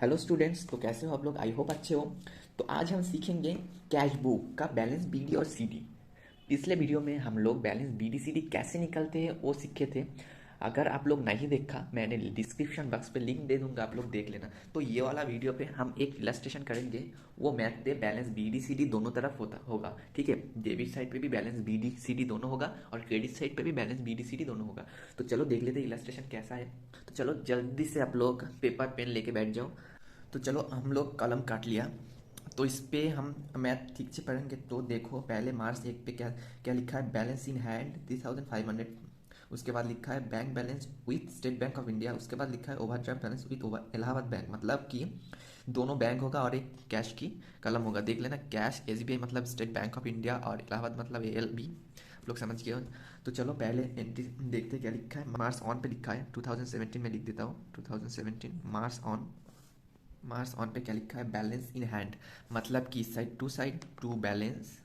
Hello students, तो कैसे हो आप लोग? आई होप अच्छे हो। तो आज हम सीखेंगे कैश बुक का बैलेंस बीडी और सीडी। पिछले वीडियो में हम लोग बैलेंस बीडी सीडी कैसे निकलते हैं वो सीखे थे। अगर आप लोग नहीं देखा, मैंने डिस्क्रिप्शन बॉक्स पे लिंक दे दूंगा, आप लोग देख लेना। तो ये वाला वीडियो पे हम एक इलस्ट्रेशन करेंगे। वो मैथ पे बैलेंस बीडी सीडी दोनों तरफ होगा, ठीक है। डेबिट साइड पे भी बैलेंस बीडी सीडी दोनों होगा और क्रेडिट साइड पे भी बैलेंस बीडी सीडी दोनों होगा। तो चलो देख लेते हैं इलस्ट्रेशन कैसा है। तो चलो जल्दी से आप लोग पेपर पेन लेके बैठ जाओ। तो चलो हम लोग कलम काट लिया। तो इस पे हम मैथ ठीक से पढ़ेंगे। तो देखो पहले मार्च एक पे क्या क्या लिखा है, बैलेंस इन हैंड 3500। उसके बाद लिखा है bank balance with state Bank of India. उसके बाद लिखा है overdraft balance with Allahabad bank, मतलब कि दोनों बैंक होगा और एक कैश की कलम होगा। देख लेना, कैश एसबीआई मतलब स्टेट बैंक ऑफ इंडिया और इलाहाबाद मतलब एएलबी। आप लोग समझ गए हो। तो चलो पहले एंट्री देखते क्या लिखा है। मार्च ऑन पे लिखा है 2017 में, लिख देता हूँ 2017 मार्स ऑन पे क्या लिखा है, बैलेंस इन हैंड, मतलब कि साइड टू बैलेंस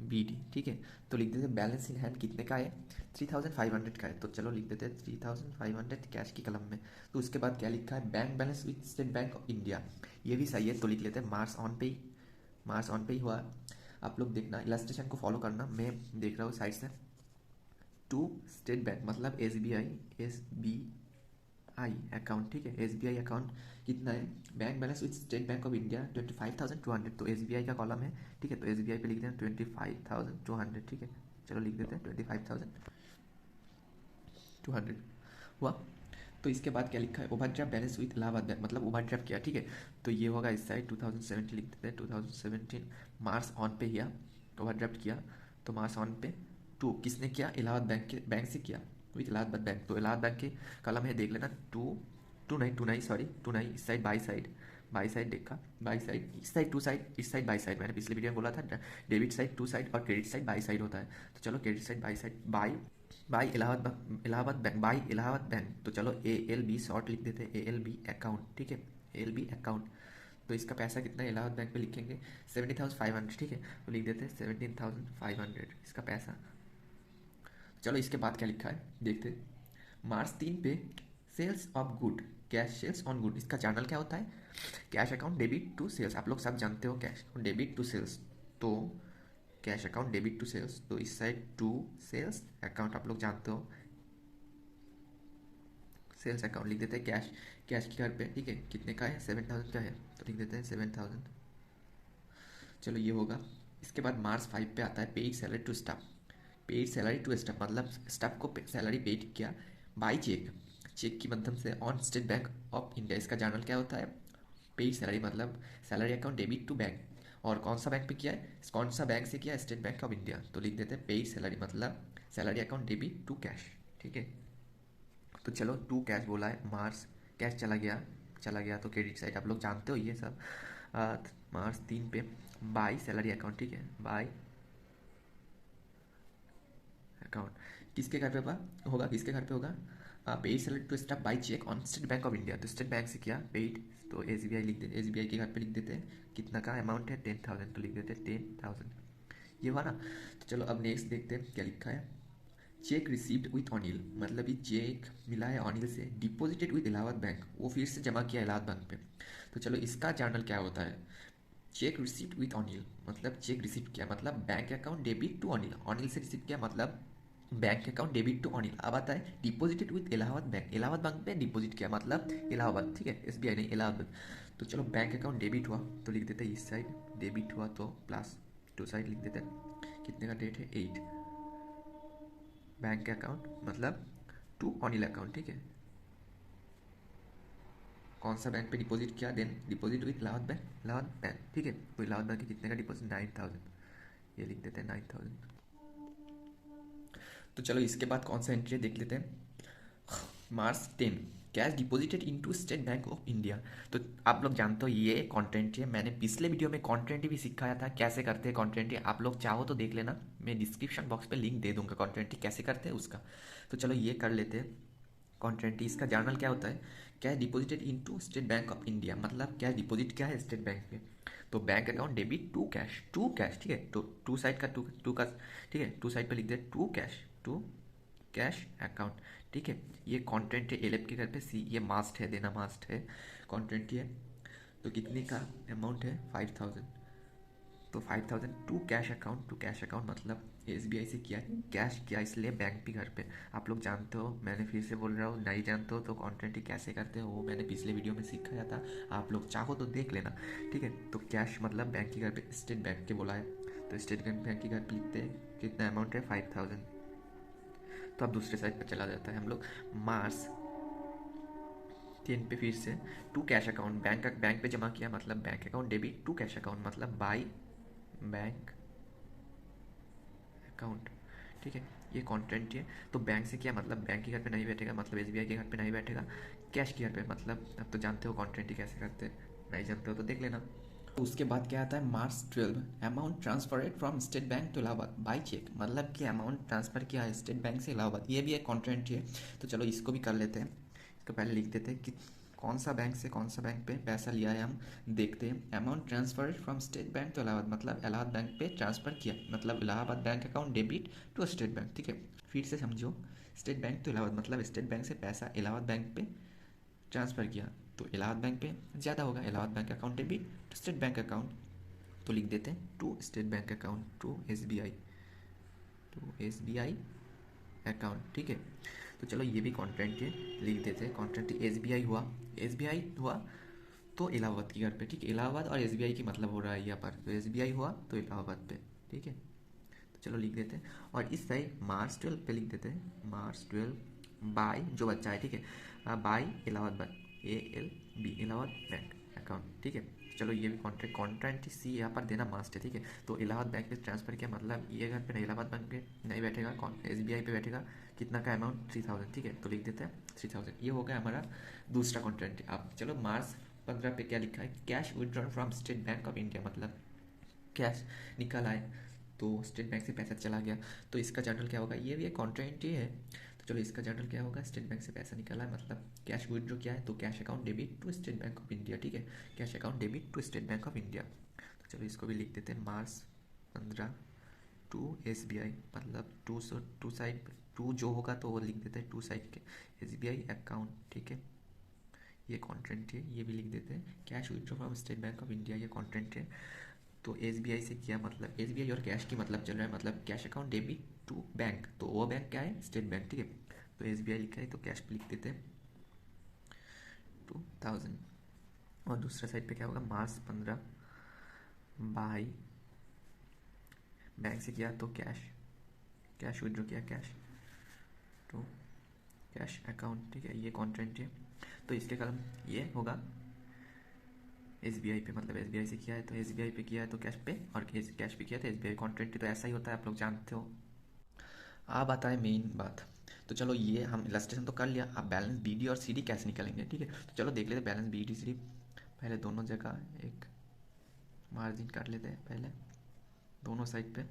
बीडी, ठीक है। तो लिख देते बैलेंस इन हैंड कितने का है, 3500 का है। तो चलो लिख देते 3500 कैश की कलम में। तो उसके बाद क्या लिखा है, bank balance with state Bank of India, ये भी सही है। तो लिख लेते हैं मार्स ऑन पे ही हुआ। आप लोग देखना, इलास्ट्रेशन को फॉलो करना, मैं देख रहा हूँ साइड से। टू स्टेट बैंक मतलब एस बी आई अकाउंट, ठीक है। एस बी आई अकाउंट कितना है, bank balance with state Bank of India 25,200। तो एस बी आई का कॉलम है, ठीक है। तो एस बी आई पे लिख देते हैं 25,200, ठीक है। चलो लिख देते हैं 25,200 हुआ। तो इसके बाद क्या लिखा है, overdraft balance with Allahabad bank, मतलब ओवरड्राफ्ट किया, ठीक है। तो ये होगा इस साइड 2017, लिख देते हैं 2017 मार्च ऑन पे किया, ओवरड्राफ्ट किया। तो मार्च ऑन पे टू किसने किया, इलाहाबाद बैंक से किया विथ इलाहाबाद बैंक। तो इलाहाबाद बैंक की कलम है, देख लेना। टू नहीं, इस साइड बाई साइड देखा, बाई साइड, इस साइड टू साइड, इस साइड बाई साइड। मैंने पिछले वीडियो में बोला था डेबिट साइड टू साइड और क्रेडिट साइड बाई साइड होता है। तो चलो credit side by side, by Allahabad bank. तो चलो ए एल बी शॉर्ट लिख देते हैं, ए एल बी अकाउंट, ठीक है। A L B account. तो इसका पैसा कितना है, इलाहाबाद बैंक पे लिखेंगे 17,500, ठीक है। तो लिख देते हैं 17,500 इसका पैसा। चलो इसके बाद क्या लिखा है देखते हैं। मार्च 3 पे sales of good, cash sales on good, इसका जर्नल क्या होता है, cash account debit to sales. आप लोग सब जानते हो कैश डेबिट टू सेल्स। तो cash account debit to sales, तो इस साइड टू सेल्स अकाउंट, आप लोग जानते हो सेल्स अकाउंट। लिख देते हैं कैश, कैश की घर पे, ठीक है। कितने का है, 7,000 का है। तो लिख देते हैं 7,000। चलो ये होगा। इसके बाद मार्च 5 पे आता है paid salary to staff. Paid salary to staff मतलब स्टाफ को सैलरी पेड किया बाई चेक, चेक के माध्यम से on State Bank of India. इसका जर्नल क्या होता है, पेड सैलरी मतलब salary account debit to bank. और कौन सा बैंक पे किया है, कौन सा बैंक से किया है, स्टेट बैंक ऑफ इंडिया। तो लिख देते हैं पेड सैलरी मतलब salary account debit to cash, ठीक है। तो चलो टू कैश बोला है, मार्च कैश चला गया तो क्रेडिट साइड, आप लोग जानते हो ये सब। मार्च 3 पे बाई सैलरी अकाउंट, ठीक है, बाई अकाउंट किसके घर पे होगा, किसके घर पे होगा, paid salary to staff by cheque on State Bank of India. तो स्टेट बैंक से किया पेड, तो एस बी आई लिख देते, एस बी आई के घर पे लिख देते हैं कितना का अमाउंट है, 10,000। तो लिख देते हैं 10,000, ये हुआ ना। तो चलो अब नेक्स्ट देखते हैं क्या लिखा है। चेक रिसीव्ड विथ अनिल, मतलब ये चेक मिला है अनिल से, डिपॉजिटेड विथ इलाहाबाद बैंक, वो फिर से जमा किया इलाहाबाद बैंक पे। तो चलो इसका जर्नल क्या होता है, चेक रिसीव्ड विथ अनिल मतलब चेक रिसीव किया मतलब bank account debit to Anil, Anil से रिसीव किया मतलब bank account debit to Anil. अब आता है deposited with Allahabad bank, Allahabad bank पे डिपॉजिट किया मतलब इलाहाबाद, ठीक है, एस बी आई नहीं, इलाहाबाद। तो चलो बैंक अकाउंट डेबिट हुआ, तो लिख देते हैं इस साइड डेबिट हुआ, तो प्लस टू साइड लिख देते हैं कितने का डेट है 8, बैंक के अकाउंट मतलब टू अनिल अकाउंट, ठीक है। कौन सा बैंक पे डिपॉजिट किया, then deposit with Allahabad bank, ठीक है। तो इलाहाबाद बैंक के कितने का डिपॉजिट, 9,000, ये लिख देते हैं 9,000। तो चलो इसके बाद कौन सा एंट्री देख लेते हैं। मार्च 10 cash deposited into State Bank of India. तो आप लोग जानते हो ये कॉन्ट्रेंट है, मैंने पिछले वीडियो में कॉन्ट्रेंट भी सिखाया था कैसे करते हैं कॉन्ट्रेंट। आप लोग चाहो तो देख लेना, मैं डिस्क्रिप्शन बॉक्स पे लिंक दे दूंगा कॉन्ट्रेंट कैसे करते हैं उसका। तो चलो ये कर लेते हैं कॉन्ट्रेंट। इसका जर्नल क्या होता है, cash deposited into State Bank of India मतलब कैश डिपॉजिट क्या है स्टेट बैंक में। तो bank account debit to cash, ठीक है। तो टू साइड का टू का, ठीक है, टू साइड पे लिख दे टू कैश अकाउंट ठीक है। ये कंटेंट है एलेप के घर पे। सी ये मास्ट है, देना मास्ट है, कंटेंट ये। तो कितने का अमाउंट है? 5000। तो 5000 to cash account. To cash account मतलब एसबीआई से किया है, कैश किया, इसलिए बैंक भी घर पे। आप लोग जानते हो, मैंने फिर से बोल रहा हूँ, नहीं जानते हो तो कंटेंट ही कैसे करते हो वो मैंने पिछले वीडियो में सिखाया था, आप लोग चाहो तो देख लेना, ठीक है। तो कैश मतलब बैंक के घर पे, स्टेट बैंक के बोला है, तो स्टेट बैंक के घर पे लिखते हैं कितना अमाउंट है? 5000। तो अब दूसरे साइड पर चला जाता है हम लोग। मार्च 10 पे फिर से टू कैश अकाउंट, बैंक पे जमा किया मतलब bank account debit, to cash account मतलब बाई बैंक अकाउंट, ठीक है। ये कंटेंट है। तो बैंक से किया मतलब बैंक के घर पे नहीं बैठेगा, मतलब एसबीआई के घर पे नहीं बैठेगा, कैश के घर पे, मतलब अब तो जानते हो कंटेंट ही कैसे करते हैं, नहीं जानते हो तो देख लेना। तो उसके बाद क्या आता है? March 12, amount transferred from State Bank to Allahabad by cheque, मतलब कि अमाउंट ट्रांसफ़र किया है स्टेट बैंक से इलाहाबाद, ये भी एक कंटेंट है। तो चलो इसको भी कर लेते हैं। इसको पहले लिख देते हैं कि कौन सा बैंक से कौन सा बैंक पे पैसा लिया है, हम देखते हैं। Amount transfer from State Bank to Allahabad मतलब इलाहाबाद बैंक पे ट्रांसफ़र किया, मतलब Allahabad bank account debit to State Bank, ठीक है। फिर से समझो, स्टेट बैंक टू इलाहाबाद मतलब स्टेट बैंक से पैसा इलाहाबाद बैंक पे ट्रांसफ़र किया, तो इलाहाबाद बैंक पे ज़्यादा होगा, Allahabad bank account debit to State Bank account, तो लिख देते हैं to State Bank account, to S B I account, ठीक है। तो चलो ये भी कंटेंट है, लिख देते हैं कंटेंट एस बी आई हुआ, एस बी आई हुआ तो इलाहाबाद की घर पे, ठीक है। इलाहाबाद और एस बी आई की मतलब हो रहा है यहाँ पर, तो एस बी आई हुआ तो इलाहाबाद पे, ठीक है। तो चलो लिख देते हैं। और इस साइड मार्च 12 पे लिख देते हैं, मार्च 12 बाय जो बच्चा है, ठीक है, by Allahabad bank, ALB Allahabad bank account, ठीक है। चलो ये भी कॉन्ट्रेंट सी यहाँ पर देना मास्ट है, ठीक है। तो इलाहाबाद बैंक पे ट्रांसफर किया मतलब ये घर पे नहीं, इलाहाबाद बैंक पे नहीं बैठेगा, SBI पे बैठेगा। कितना का अमाउंट? 3000, ठीक है। तो लिख देते हैं 3000। ये हो गया हमारा दूसरा कॉन्ट्रेंट। अब चलो मार्च 15 पे क्या लिखा है? Cash withdrawal from State Bank of India, मतलब कैश निकल आए तो स्टेट बैंक से पैसा चला गया, तो इसका जनरल क्या होगा? ये भी एक कॉन्ट्रेंट ही है। तो चलो इसका जनरल क्या होगा? स्टेट बैंक से पैसा निकला है मतलब कैश विड्रॉ किया है, तो cash account debit to State Bank of India, ठीक है। Cash account debit to State Bank of India. तो चलो इसको भी लिख देते हैं, मार्च 15 टू SBI, मतलब टू साइड, टू जो होगा तो वो लिख देते हैं टू साइड के SBI अकाउंट, ठीक है। ये कॉन्ट्रेंट है, ये भी लिख देते हैं। Cash withdraw from State Bank of India, ये कॉन्ट्रेंट है। तो SBI से किया मतलब SBI और कैश की मतलब चल रहा है, मतलब cash account debit to bank, तो वो बैंक क्या है? स्टेट बैंक, ठीक है। तो SBI लिखा है तो कैश पे लिख देते हैं 2000। और दूसरा साइड पे क्या होगा? मार्च 15 बाई बैंक से किया तो कैश विड्रॉ किया, कैश टू कैश अकाउंट, ठीक है। ये कॉन्ट्रेंट है। तो इसके कलम ये होगा SBI पे, मतलब SBI से किया है तो SBI पे किया है तो कैश पे, और कैश पे किया तो SBI कॉन्ट्रेंट, तो ऐसा ही होता है, आप लोग जानते हो। अब आता है मेन बात। तो चलो ये हम इलस्ट्रेशन तो कर लिया, अब बैलेंस BD और CD कैसे निकालेंगे, ठीक है। तो चलो देख लेते हैं बैलेंस BD CD। पहले दोनों जगह एक मार्जिन कर लेते हैं, पहले दोनों साइड पे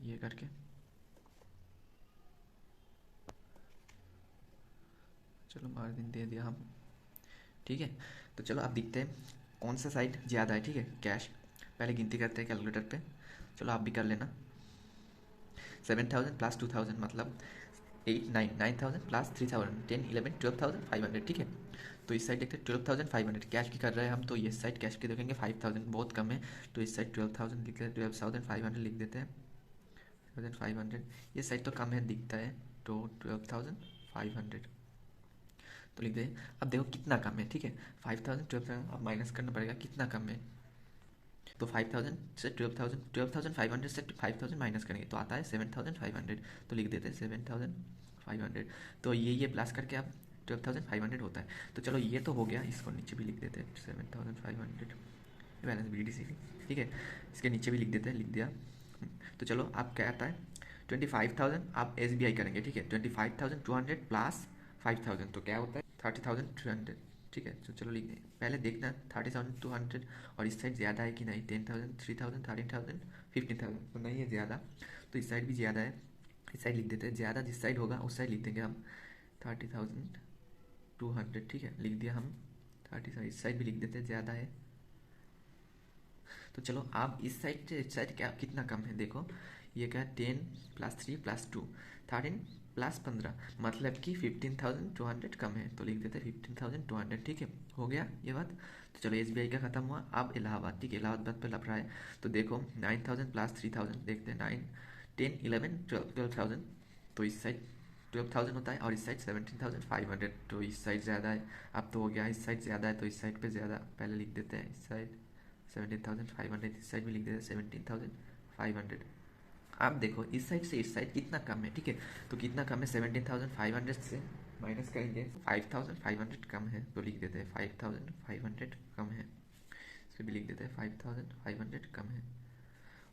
ये करके। चलो मार्जिन दे दिया हम, ठीक है। तो चलो अब देखते हैं कौन सा साइड ज़्यादा है, ठीक है। कैश पहले गिनती करते हैं कैलकुलेटर पे, चलो आप भी कर लेना। 7000 प्लस 2000 मतलब 9,000 प्लस 3000, 10 11 12,500, ठीक है। तो इस साइड देखते हैं 12,500 कैश की कर रहे हैं हम, तो ये साइड कैश की देखेंगे 5,000 बहुत कम है, तो इस साइड 12,000 लिख लेते हैं, 12,500 लिख देते हैं, 12,500। ये साइड तो कम है दिखता है, तो 12,500 तो लिख दें। अब देखो कितना कम है, ठीक है। 5,000 12,000 अब माइनस करना पड़ेगा, कितना कम है? तो 5,000 से 12,000, 12,500 से 5,000 माइनस करेंगे तो आता है 7,500, तो लिख देते हैं 7,500। तो ये प्लस करके अब 12,500 होता है। तो चलो ये तो हो गया, इसको नीचे भी लिख देते हैं 7,500 बैलेंस BD CD, ठीक है। इसके नीचे भी लिख देते हैं, लिख दिया। तो चलो अब क्या आता है? 25,000 आप SBI करेंगे, ठीक है। 25,200 प्लस 5,000 तो क्या होता है? 30,300, ठीक है। तो चलो लिख दें, पहले देखना 30,200 और इस साइड ज़्यादा है कि नहीं, 10,000 3,000 13,000 15,000 तो नहीं है ज़्यादा, तो इस साइड भी ज़्यादा है, इस साइड लिख देते हैं। ज़्यादा जिस साइड होगा उस साइड लिख देंगे हम 30,200, ठीक है, लिख दिया हम 30। इस साइड भी लिख देते हैं, ज़्यादा है। तो चलो आप इस साइड से इस साइड क्या कितना कम है देखो, ये क्या है 10 प्लस 3 प्लस 2 13 प्लस 15 मतलब कि 15,200 कम है, तो लिख देते हैं 15,200। ठीक है, हो गया ये बात। तो चलो SBI का खत्म हुआ। अब इलाहाबाद, ठीक है, इलाहाबाद पे लफड़ा है। तो देखो 9,000 प्लस 3,000, देखते हैं 9 10 11 12,000। तो इस साइड 12,000 होता है और इस साइड 17,500, तो इस साइड ज़्यादा है। अब तो हो गया इस साइड ज़्यादा है तो इस साइड पे ज़्यादा, पहले लिख देते हैं इस साइड 17,500, इस साइड भी लिख देते हैं 17,500। आप देखो इस साइड से इस साइड कितना कम है, ठीक है। तो कितना कम है, 17,500 से माइनस करेंगे 5,500 कम है, तो लिख देते हैं 5,500 कम है। इस पर भी लिख देते हैं 5,500 कम है।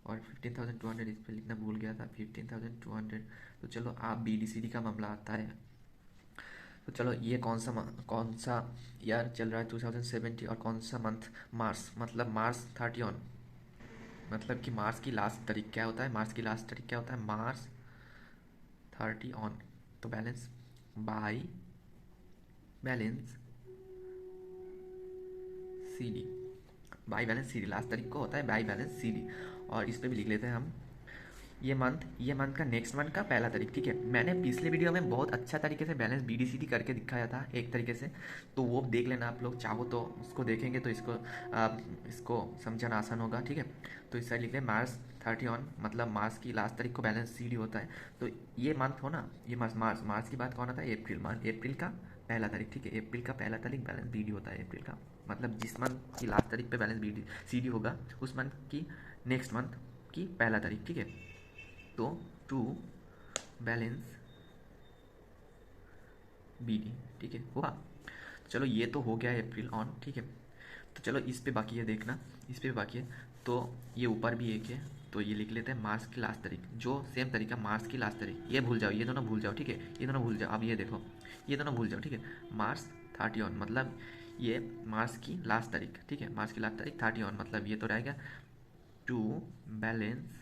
और 15,200 इस पर लिखना भूल गया था, 15,200। तो चलो आप BDCD का मामला आता है। तो चलो ये कौन सा ईयर चल रहा है, 2070, और कौन सा मंथ, मार्च, मतलब मार्च 30 मतलब कि मार्च की लास्ट तारीख क्या होता है, मार्च की लास्ट तारीख क्या होता है, मार्च 30। तो balance by balance CD, by balance CD last तारीख को होता है, बाई बैलेंस CD। और इस पर भी लिख लेते हैं हम ये मंथ का नेक्स्ट मंथ का पहला तारीख, ठीक है। मैंने पिछले वीडियो में बहुत अच्छा तरीके से बैलेंस BDCD करके दिखाया था एक तरीके से, तो वो देख लेना आप लोग चाहो तो, उसको देखेंगे तो इसको समझना आसान होगा, ठीक है। तो इस साइड लिख लें मार्च 30 मतलब मार्च की लास्ट तारीख को बैलेंस CD होता है। तो ये मंथ हो ना, ये मार्च की बात कौन आता है, अप्रैल का पहला तारीख, ठीक है। अप्रैल का पहला तारीख बैलेंस BD होता है अप्रैल का, मतलब जिस मंथ की लास्ट तारीख पे बैलेंस CD होगा उस मंथ की नेक्स्ट मंथ की पहला तारीख, ठीक है। तो टू बैलेंस BD, ठीक है, हुआ। तो चलो ये तो हो गया है अप्रैल ऑन, ठीक है। तो चलो इस पे बाकी है देखना, इस पे बाकी है। तो ये ऊपर भी एक है, तो ये लिख लेते हैं मार्च की लास्ट तारीख, जो सेम तरीका मार्च की लास्ट तारीख, ये भूल जाओ, ये दोनों भूल जाओ, ठीक है, ये दोनों भूल जाओ। अब ये देखो, ये दोनों भूल जाओ, ठीक है। मार्च 30 मतलब ये मार्च की लास्ट तारीख, ठीक है, मार्च की लास्ट तारीख 30 मतलब ये तो रहेगा टू बैलेंस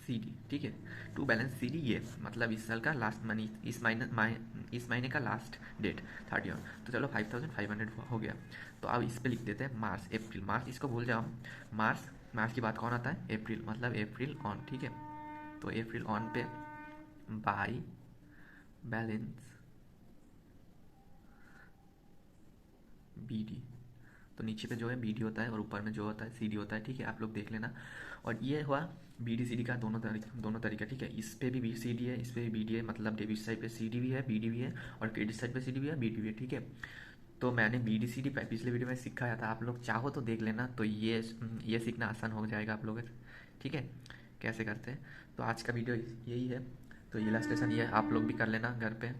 CD, ठीक है। टू बैलेंस CD, ये मतलब इस साल का लास्ट मनी, इस महीने का लास्ट डेट 30। तो चलो 5,500 हो गया। तो अब इस पे लिख देते हैं मार्च अप्रैल, मार्च इसको भूल जाओ। मार्च की बात कौन आता है, अप्रैल, मतलब अप्रैल ऑन, ठीक है। तो अप्रैल ऑन पे बाई बैलेंस BD, तो नीचे पे जो है BD होता है और ऊपर में जो होता है CD होता है, ठीक है, आप लोग देख लेना। और ये हुआ BDCD का दोनों तरीका, ठीक है। इस पे भी CD है, इस पे भी BD है, मतलब डेबिट साइड पे CD भी है, BD भी है, और क्रेडिट साइड पे CD भी है, BD भी है, ठीक है। तो मैंने BDCD पिछले वीडियो में सिखाया था, आप लोग चाहो तो देख लेना, तो ये सीखना आसान हो जाएगा आप लोग, ठीक है, कैसे करते हैं। तो आज का वीडियो यही है। तो इलस्ट्रेशन ये आप लोग भी कर लेना घर पे,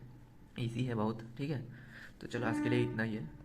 ईजी है बहुत, ठीक है। तो चलो आज के लिए इतना ही है।